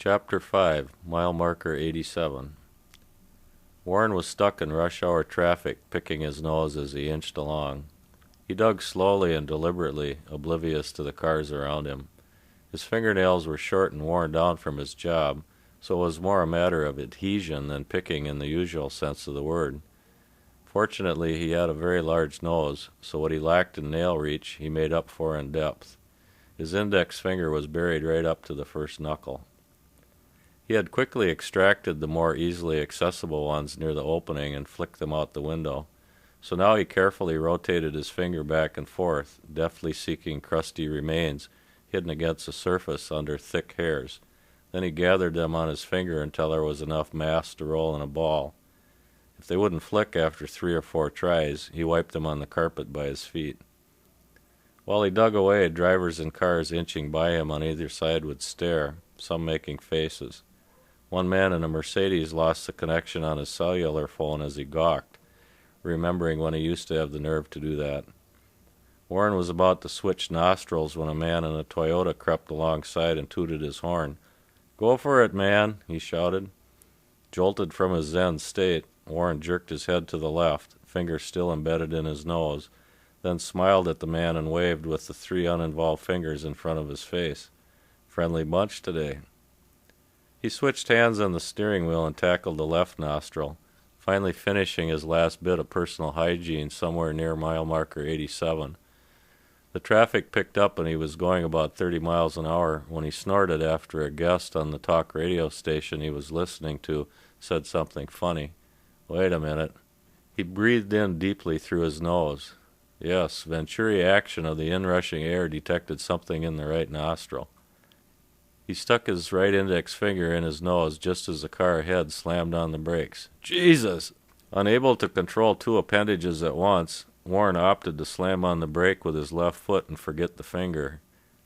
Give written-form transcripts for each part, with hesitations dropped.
Chapter 5, Mile Marker 87. Warren was stuck in rush hour traffic, picking his nose as he inched along. He dug slowly and deliberately, oblivious to the cars around him. His fingernails were short and worn down from his job, so it was more a matter of adhesion than picking in the usual sense of the word. Fortunately, he had a very large nose, so what he lacked in nail reach he made up for in depth. His index finger was buried right up to the first knuckle. He had quickly extracted the more easily accessible ones near the opening and flicked them out the window. So now he carefully rotated his finger back and forth, deftly seeking crusty remains hidden against the surface under thick hairs. Then he gathered them on his finger until there was enough mass to roll in a ball. If they wouldn't flick after 3 or 4 tries, he wiped them on the carpet by his feet. While he dug away, drivers and cars inching by him on either side would stare, some making faces. One man in a Mercedes lost the connection on his cellular phone as he gawked, remembering when he used to have the nerve to do that. Warren was about to switch nostrils when a man in a Toyota crept alongside and tooted his horn. "Go for it, man," he shouted. Jolted from his Zen state, Warren jerked his head to the left, finger still embedded in his nose, then smiled at the man and waved with the 3 uninvolved fingers in front of his face. Friendly bunch today. He switched hands on the steering wheel and tackled the left nostril, finally finishing his last bit of personal hygiene somewhere near mile marker 87. The traffic picked up and he was going about 30 miles an hour when he snorted after a guest on the talk radio station he was listening to said something funny. Wait a minute. He breathed in deeply through his nose. Yes, Venturi action of the inrushing air detected something in the right nostril. He stuck his right index finger in his nose just as the car ahead slammed on the brakes. Jesus! Unable to control 2 appendages at once, Warren opted to slam on the brake with his left foot and forget the finger.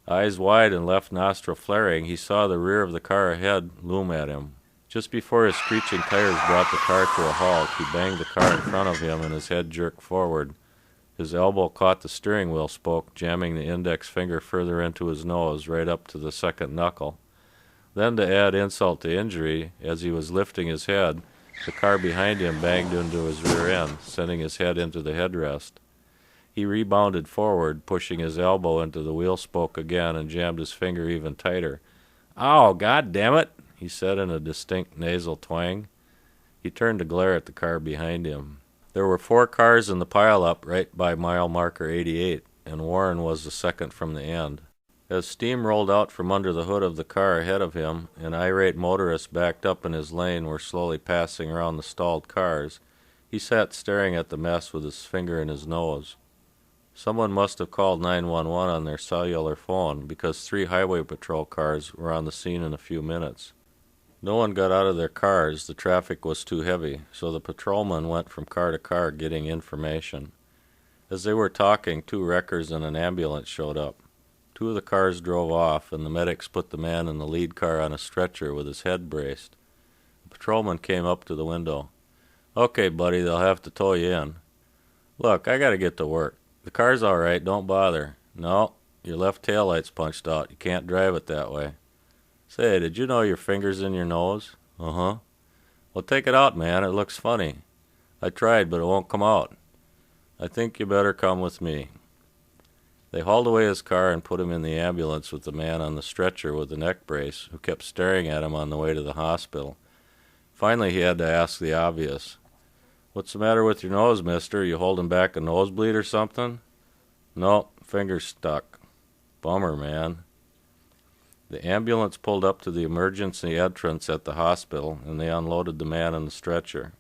Eyes wide and left nostril flaring, he saw the rear of the car ahead loom at him. Just before his screeching tires brought the car to a halt, he banged the car in front of him and his head jerked forward. His elbow caught the steering wheel spoke, jamming the index finger further into his nose, right up to the second knuckle. Then, to add insult to injury, as he was lifting his head, the car behind him banged into his rear end, sending his head into the headrest. He rebounded forward, pushing his elbow into the wheel spoke again, and jammed his finger even tighter. "Ow, God damn it!" he said in a distinct nasal twang. He turned to glare at the car behind him. There were 4 cars in the pile-up right by mile marker 88, and Warren was the second from the end. As steam rolled out from under the hood of the car ahead of him, and irate motorists backed up in his lane were slowly passing around the stalled cars, he sat staring at the mess with his finger in his nose. Someone must have called 911 on their cellular phone, because 3 highway patrol cars were on the scene in a few minutes. No one got out of their cars, the traffic was too heavy, so the patrolmen went from car to car getting information. As they were talking, 2 wreckers and an ambulance showed up. 2 of the cars drove off, and the medics put the man in the lead car on a stretcher with his head braced. The patrolman came up to the window. "Okay, buddy, they'll have to tow you in." "Look, I gotta get to work. The car's all right, don't bother." "No, your left taillight's punched out. You can't drive it that way." "Say, did you know your finger's in your nose?" "Uh-huh." "Well, take it out, man. It looks funny." "I tried, but it won't come out." "I think you better come with me." They hauled away his car and put him in the ambulance with the man on the stretcher with the neck brace, who kept staring at him on the way to the hospital. Finally, he had to ask the obvious. "What's the matter with your nose, mister? You holding back a nosebleed or something?" "No, finger's stuck." "Bummer, man." The ambulance pulled up to the emergency entrance at the hospital, and they unloaded the man on the stretcher.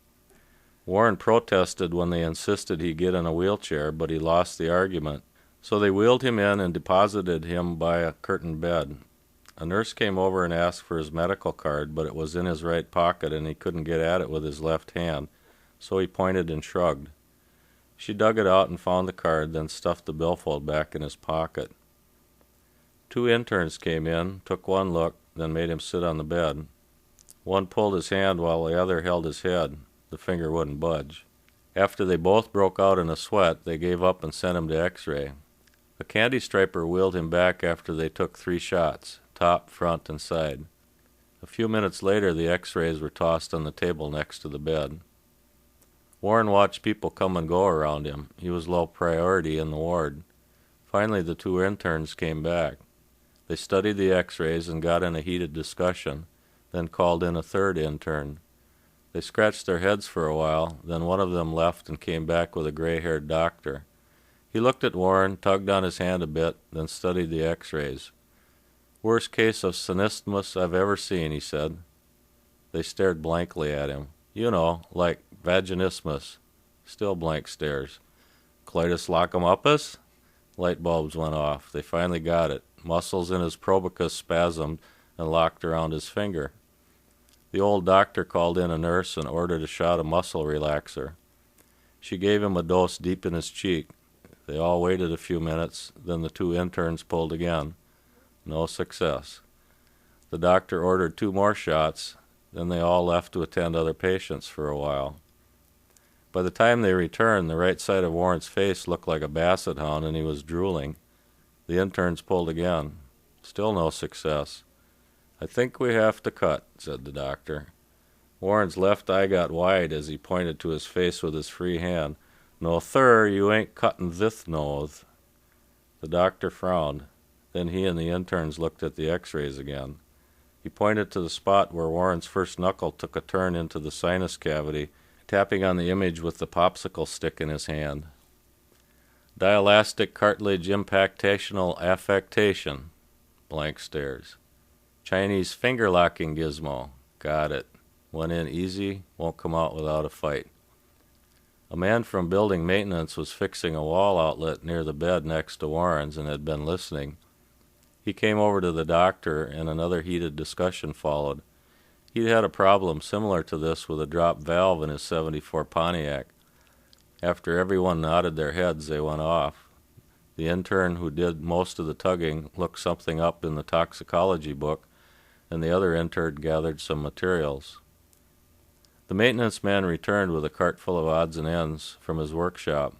Warren protested when they insisted he get in a wheelchair, but he lost the argument. So they wheeled him in and deposited him by a curtained bed. A nurse came over and asked for his medical card, but it was in his right pocket and he couldn't get at it with his left hand, so he pointed and shrugged. She dug it out and found the card, then stuffed the billfold back in his pocket. 2 interns came in, took one look, then made him sit on the bed. One pulled his hand while the other held his head. The finger wouldn't budge. After they both broke out in a sweat, they gave up and sent him to X-ray. A candy striper wheeled him back after they took 3 shots, top, front, and side. A few minutes later, the x-rays were tossed on the table next to the bed. Warren watched people come and go around him. He was low priority in the ward. Finally, the two interns came back. They studied the x-rays and got in a heated discussion, then called in a third intern. They scratched their heads for a while, then one of them left and came back with a gray-haired doctor. He looked at Warren, tugged on his hand a bit, then studied the x-rays. "Worst case of synesthemus I've ever seen," he said. They stared blankly at him. "You know, like vaginismus." Still blank stares. "Coitus locomopus?" Light bulbs went off. They finally got it. Muscles in his proboscis spasmed and locked around his finger. The old doctor called in a nurse and ordered a shot of muscle relaxer. She gave him a dose deep in his cheek. They all waited a few minutes, then the two interns pulled again. No success. The doctor ordered 2 more shots, then they all left to attend other patients for a while. By the time they returned, the right side of Warren's face looked like a basset hound and he was drooling. The interns pulled again. Still no success. "I think we have to cut," said the doctor. Warren's left eye got wide as he pointed to his face with his free hand. "No, thir, you ain't cuttin' thith nose." The doctor frowned. Then he and the interns looked at the x-rays again. He pointed to the spot where Warren's first knuckle took a turn into the sinus cavity, tapping on the image with the popsicle stick in his hand. "Dielastic cartilage impactational affectation." Blank stares. "Chinese finger-locking gizmo." Got it. Went in easy, won't come out without a fight. A man from building maintenance was fixing a wall outlet near the bed next to Warren's and had been listening. He came over to the doctor and another heated discussion followed. He'd had a problem similar to this with a drop valve in his '74 Pontiac. After everyone nodded their heads, they went off. The intern who did most of the tugging looked something up in the toxicology book, and the other intern gathered some materials. The maintenance man returned with a cart full of odds and ends from his workshop.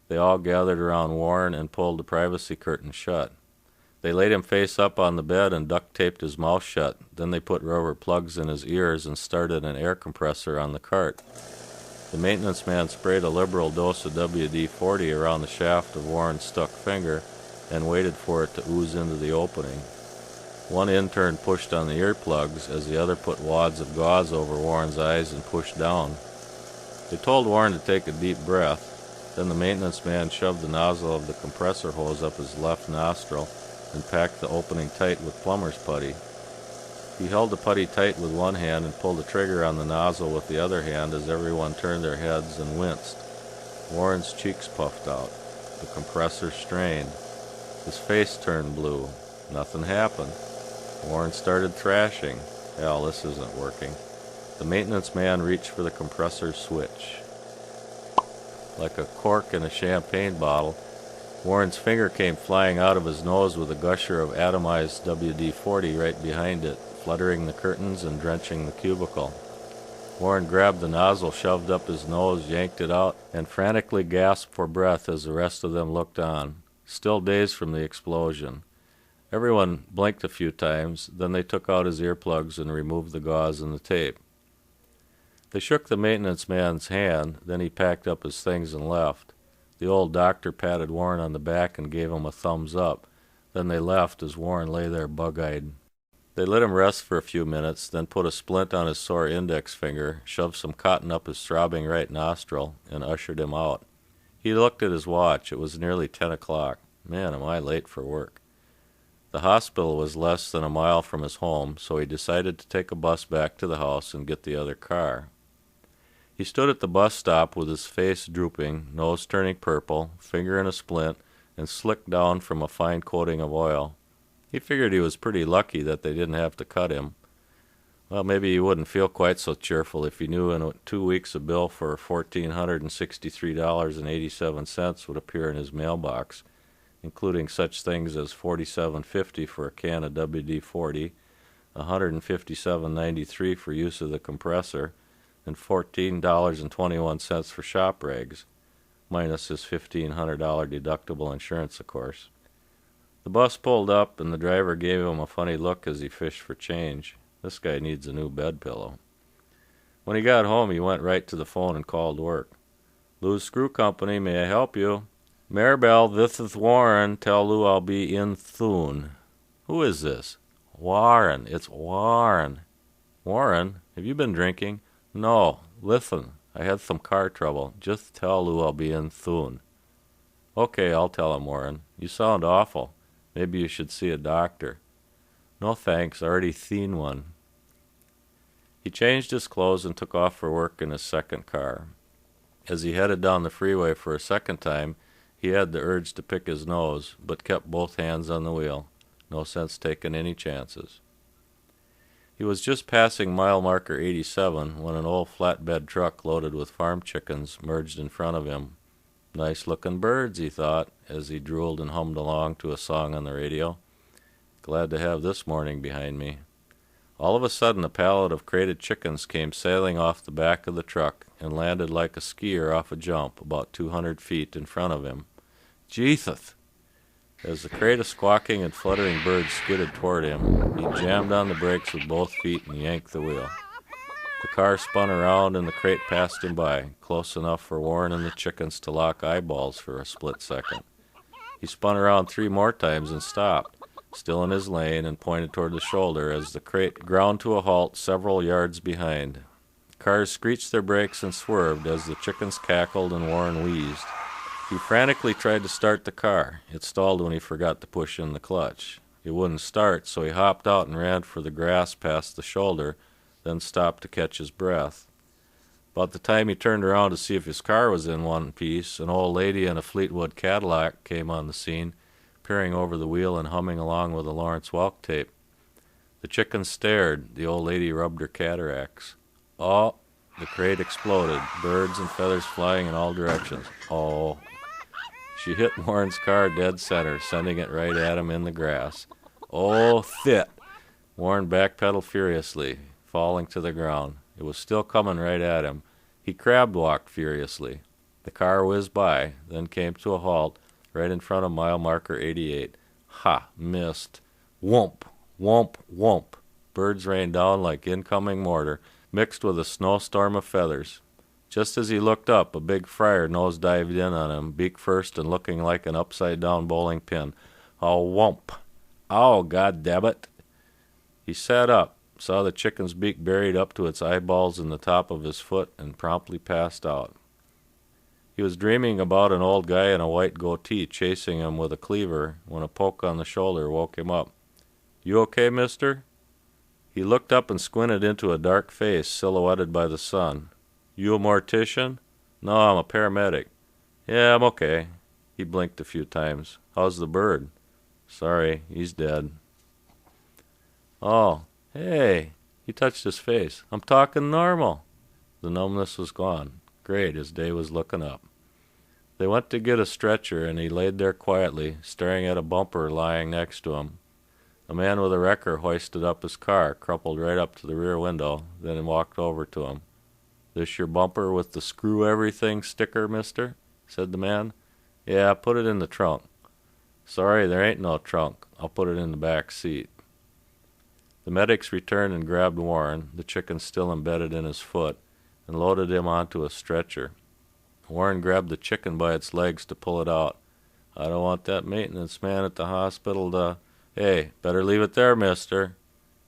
They all gathered around Warren and pulled the privacy curtain shut. They laid him face up on the bed and duct-taped his mouth shut. Then they put rubber plugs in his ears and started an air compressor on the cart. The maintenance man sprayed a liberal dose of WD-40 around the shaft of Warren's stuck finger and waited for it to ooze into the opening. One intern pushed on the earplugs as the other put wads of gauze over Warren's eyes and pushed down. They told Warren to take a deep breath. Then the maintenance man shoved the nozzle of the compressor hose up his left nostril and packed the opening tight with plumber's putty. He held the putty tight with one hand and pulled the trigger on the nozzle with the other hand as everyone turned their heads and winced. Warren's cheeks puffed out. The compressor strained. His face turned blue. Nothing happened. Warren started thrashing. Hell, this isn't working. The maintenance man reached for the compressor switch. Like a cork in a champagne bottle, Warren's finger came flying out of his nose with a gusher of atomized WD-40 right behind it, fluttering the curtains and drenching the cubicle. Warren grabbed the nozzle, shoved up his nose, yanked it out, and frantically gasped for breath as the rest of them looked on, still dazed from the explosion. Everyone blinked a few times, then they took out his earplugs and removed the gauze and the tape. They shook the maintenance man's hand, then he packed up his things and left. The old doctor patted Warren on the back and gave him a thumbs up. Then they left as Warren lay there bug-eyed. They let him rest for a few minutes, then put a splint on his sore index finger, shoved some cotton up his throbbing right nostril, and ushered him out. He looked at his watch. It was nearly 10 o'clock. Man, am I late for work. The hospital was less than a mile from his home, so he decided to take a bus back to the house and get the other car. He stood at the bus stop with his face drooping, nose turning purple, finger in a splint, and slicked down from a fine coating of oil. He figured he was pretty lucky that they didn't have to cut him. Well, maybe he wouldn't feel quite so cheerful if he knew in 2 weeks a bill for $1,463.87 would appear in his mailbox, including such things as $47.50 for a can of WD-40, $157.93 for use of the compressor, and $14.21 for shop rags, minus his $1,500 deductible insurance, of course. The bus pulled up, and the driver gave him a funny look as he fished for change. This guy needs a new bed pillow. When he got home, he went right to the phone and called work. Lou's Screw Company, may I help you? Maribel, this is Warren. Tell Lou I'll be in soon. Who is this? Warren. It's Warren. Warren, have you been drinking? No. Listen, I had some car trouble. Just tell Lou I'll be in soon. Okay, I'll tell him, Warren. You sound awful. Maybe you should see a doctor. No thanks, I already seen one. He changed his clothes and took off for work in his second car. As he headed down the freeway for a second time, he had the urge to pick his nose, but kept both hands on the wheel. No sense taking any chances. He was just passing mile marker 87 when an old flatbed truck loaded with farm chickens merged in front of him. Nice-looking birds, he thought, as he drooled and hummed along to a song on the radio. Glad to have this morning behind me. All of a sudden, a pallet of crated chickens came sailing off the back of the truck and landed like a skier off a jump about 200 feet in front of him. Jesus! As the crate of squawking and fluttering birds skidded toward him, he jammed on the brakes with both feet and yanked the wheel. The car spun around and the crate passed him by, close enough for Warren and the chickens to lock eyeballs for a split second. He spun around 3 more times and stopped, still in his lane, and pointed toward the shoulder as the crate ground to a halt several yards behind. Cars screeched their brakes and swerved as the chickens cackled and Warren wheezed. He frantically tried to start the car. It stalled when he forgot to push in the clutch. It wouldn't start, so he hopped out and ran for the grass past the shoulder, then stopped to catch his breath. About the time he turned around to see if his car was in one piece, an old lady in a Fleetwood Cadillac came on the scene, peering over the wheel and humming along with a Lawrence Welk tape. The chickens stared. The old lady rubbed her cataracts. Oh! The crate exploded, birds and feathers flying in all directions. Oh! She hit Warren's car dead center, sending it right at him in the grass. Oh, shit! Warren backpedaled furiously, falling to the ground. It was still coming right at him. He crab-walked furiously. The car whizzed by, then came to a halt right in front of mile marker 88. Ha! Missed. Whoomp! Whoomp! Whoomp! Birds rained down like incoming mortar, mixed with a snowstorm of feathers. Just as he looked up, a big friar nose-dived in on him, beak first and looking like an upside-down bowling pin. Oh, whoomp! Oh, goddammit! He sat up, saw the chicken's beak buried up to its eyeballs in the top of his foot, and promptly passed out. He was dreaming about an old guy in a white goatee chasing him with a cleaver when a poke on the shoulder woke him up. You okay, mister? He looked up and squinted into a dark face silhouetted by the sun. You a mortician? No, I'm a paramedic. Yeah, I'm okay. He blinked a few times. How's the bird? Sorry, he's dead. Oh, hey. He touched his face. I'm talking normal. The numbness was gone. Great, his day was looking up. They went to get a stretcher, and he laid there quietly, staring at a bumper lying next to him. A man with a wrecker hoisted up his car, crumpled right up to the rear window, then walked over to him. This your bumper with the screw everything sticker, mister? Said the man. Yeah, put it in the trunk. Sorry, there ain't no trunk. I'll put it in the back seat. The medics returned and grabbed Warren, the chicken still embedded in his foot, and loaded him onto a stretcher. Warren grabbed the chicken by its legs to pull it out. I don't want that maintenance man at the hospital to... Hey, better leave it there, mister.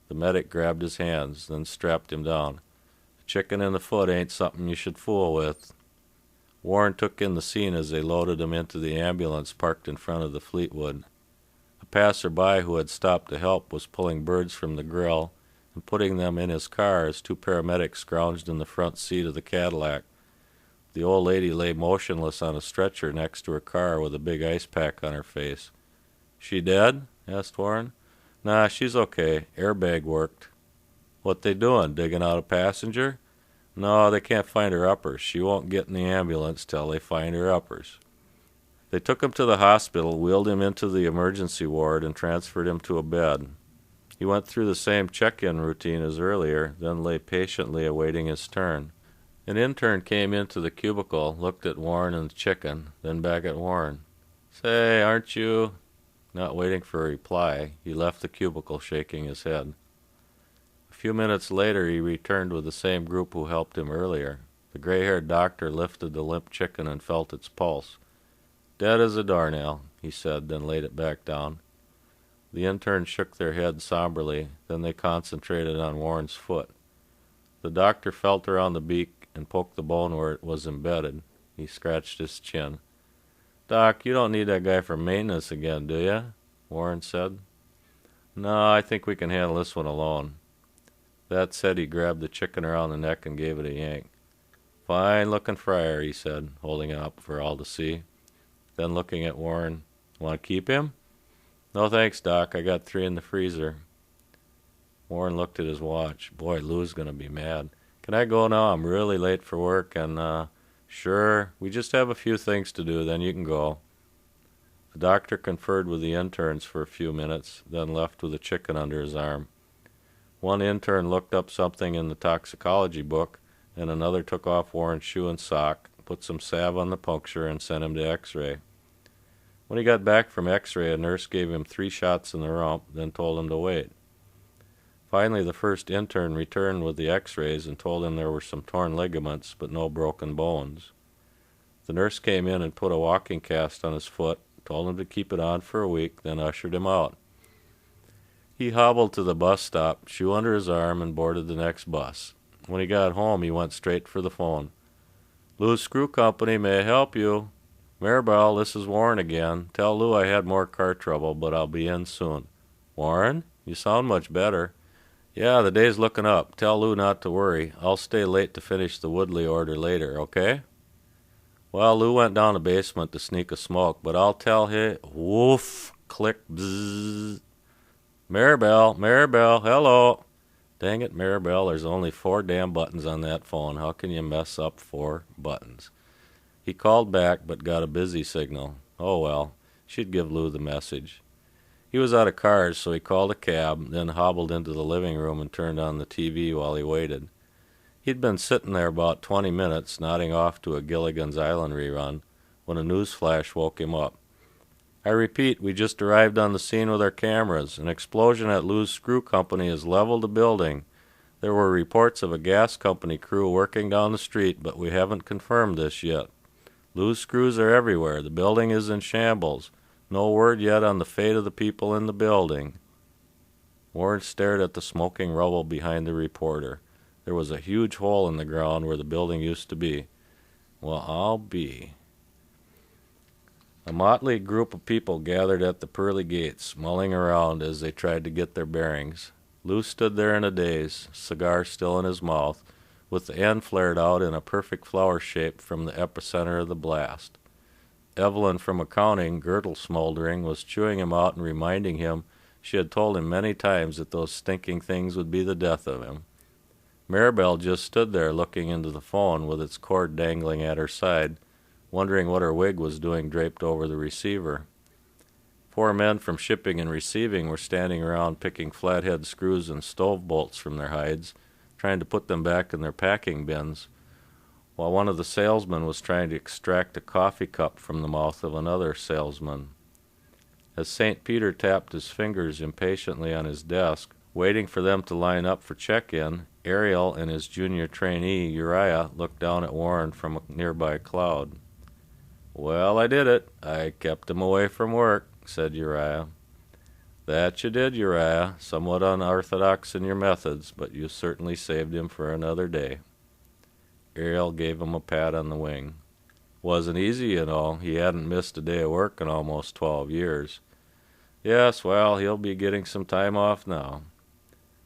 The medic grabbed his hands, then strapped him down. A chicken in the foot ain't something you should fool with. Warren took in the scene as they loaded him into the ambulance parked in front of the Fleetwood. A passerby who had stopped to help was pulling birds from the grill and putting them in his car as 2 paramedics scrounged in the front seat of the Cadillac. The old lady lay motionless on a stretcher next to her car with a big ice pack on her face. She dead? Asked Warren. Nah, she's okay. Airbag worked. What they doing, digging out a passenger? No, they can't find her uppers. She won't get in the ambulance till they find her uppers. They took him to the hospital, wheeled him into the emergency ward, and transferred him to a bed. He went through the same check-in routine as earlier, then lay patiently awaiting his turn. An intern came into the cubicle, looked at Warren and the chicken, then back at Warren. Say, aren't you... Not waiting for a reply, he left the cubicle shaking his head. A few minutes later he returned with the same group who helped him earlier. The gray-haired doctor lifted the limp chicken and felt its pulse. "Dead as a doornail," he said, then laid it back down. The interns shook their heads somberly, then they concentrated on Warren's foot. The doctor felt around the beak and poked the bone where it was embedded. He scratched his chin. "Doc, you don't need that guy for maintenance again, do you?" Warren said. "No, I think we can handle this one alone." That said, he grabbed the chicken around the neck and gave it a yank. "Fine-looking fryer," he said, holding it up for all to see. Then looking at Warren, "Want to keep him?" "No thanks, Doc. I got 3 in the freezer." Warren looked at his watch. Boy, Lou's going to be mad. "Can I go now? I'm really late for work and, Sure. We just have a few things to do, then you can go." The doctor conferred with the interns for a few minutes, then left with a chicken under his arm. One intern looked up something in the toxicology book, and another took off Warren's shoe and sock, put some salve on the puncture, and sent him to X-ray. When he got back from X-ray, a nurse gave him 3 shots in the rump, then told him to wait. Finally, the first intern returned with the X-rays and told him there were some torn ligaments, but no broken bones. The nurse came in and put a walking cast on his foot, told him to keep it on for a week, then ushered him out. He hobbled to the bus stop, shoe under his arm, and boarded the next bus. When he got home, he went straight for the phone. "Lou's Screw Company, may I help you?" "Maribel, this is Warren again. Tell Lou I had more car trouble, but I'll be in soon." "Warren? You sound much better." "Yeah, the day's looking up. Tell Lou not to worry. I'll stay late to finish the Woodley order later, okay?" "Well, Lou went down the basement to sneak a smoke, but I'll tell him—" Woof! Click! Bzzz! "Maribel! Maribel! Hello!" "Dang it, Maribel, there's only 4 damn buttons on that phone. How can you mess up 4 buttons? He called back, but got a busy signal. Oh well, she'd give Lou the message. He was out of cars, so he called a cab, then hobbled into the living room and turned on the TV while he waited. He'd been sitting there about 20 minutes, nodding off to a Gilligan's Island rerun, when a news flash woke him up. "I repeat, we just arrived on the scene with our cameras. An explosion at Lou's Screw Company has leveled the building. There were reports of a gas company crew working down the street, but we haven't confirmed this yet. Lou's screws are everywhere. The building is in shambles. No word yet on the fate of the people in the building." Warren stared at the smoking rubble behind the reporter. There was a huge hole in the ground where the building used to be. "Well, I'll be..." A motley group of people gathered at the pearly gates, mulling around as they tried to get their bearings. Lou stood there in a daze, cigar still in his mouth, with the end flared out in a perfect flower shape from the epicenter of the blast. Evelyn from accounting, girdle smoldering, was chewing him out and reminding him she had told him many times that those stinking things would be the death of him. Maribel just stood there looking into the phone with its cord dangling at her side, wondering what her wig was doing draped over the receiver. 4 men from shipping and receiving were standing around picking flathead screws and stove bolts from their hides, trying to put them back in their packing bins, while one of the salesmen was trying to extract a coffee cup from the mouth of another salesman. As St. Peter tapped his fingers impatiently on his desk, waiting for them to line up for check-in, Ariel and his junior trainee, Uriah, looked down at Warren from a nearby cloud. "Well, I did it. I kept him away from work," said Uriah. "That you did, Uriah. Somewhat unorthodox in your methods, but you certainly saved him for another day." Ariel gave him a pat on the wing. "Wasn't easy, you know. He hadn't missed a day of work in almost 12 years. "Yes, well, he'll be getting some time off now."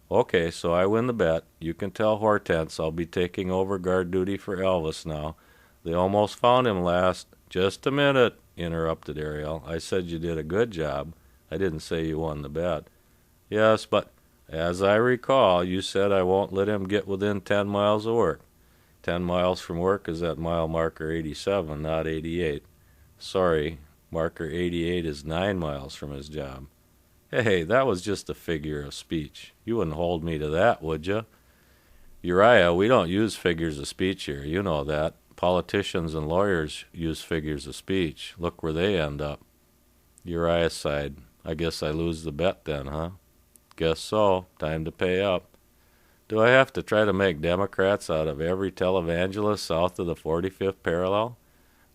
"Okay, so I win the bet. You can tell Hortense I'll be taking over guard duty for Elvis now. They almost found him last—" "Just a minute," interrupted Ariel. "I said you did a good job. I didn't say you won the bet." "Yes, but as I recall, you said I won't let him get within 10 miles of work. 10 miles from work is at mile marker 87, not 88. Sorry, marker 88 is 9 miles from his job." "Hey, that was just a figure of speech. You wouldn't hold me to that, would you?" "Uriah, we don't use figures of speech here. You know that. Politicians and lawyers use figures of speech. Look where they end up." Uriah sighed. "I guess I lose the bet then, huh?" "Guess so. Time to pay up." Do I have to try to make Democrats out of every televangelist south of the 45th parallel?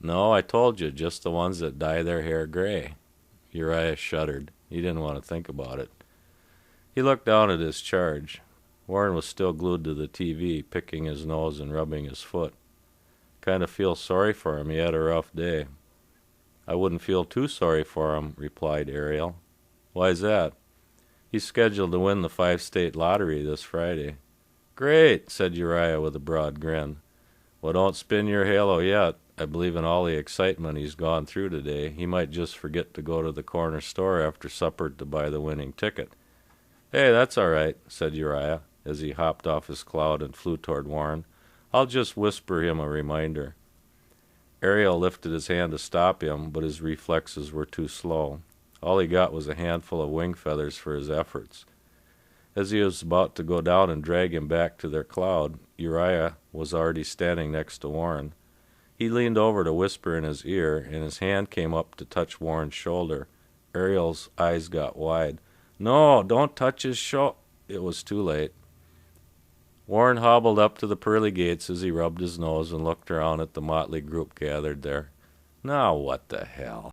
No, I told you, just the ones that dye their hair gray. Uriah shuddered. He didn't want to think about it. He looked down at his charge. Warren was still glued to the TV, picking his nose and rubbing his foot. Kind of feel sorry for him. He had a rough day. I wouldn't feel too sorry for him, replied Ariel. Why's that? He's scheduled to win the 5-state lottery this Friday. Great, said Uriah with a broad grin. Well, don't spin your halo yet. I believe in all the excitement he's gone through today, he might just forget to go to the corner store after supper to buy the winning ticket. Hey, that's all right, said Uriah, as he hopped off his cloud and flew toward Warren. I'll just whisper him a reminder. Ariel lifted his hand to stop him, but his reflexes were too slow. All he got was a handful of wing feathers for his efforts. As he was about to go down and drag him back to their cloud, Uriah was already standing next to Warren. He leaned over to whisper in his ear, and his hand came up to touch Warren's shoulder. Ariel's eyes got wide. No, don't touch his shoulder. It was too late. Warren hobbled up to the pearly gates as he rubbed his nose and looked around at the motley group gathered there. Now what the hell?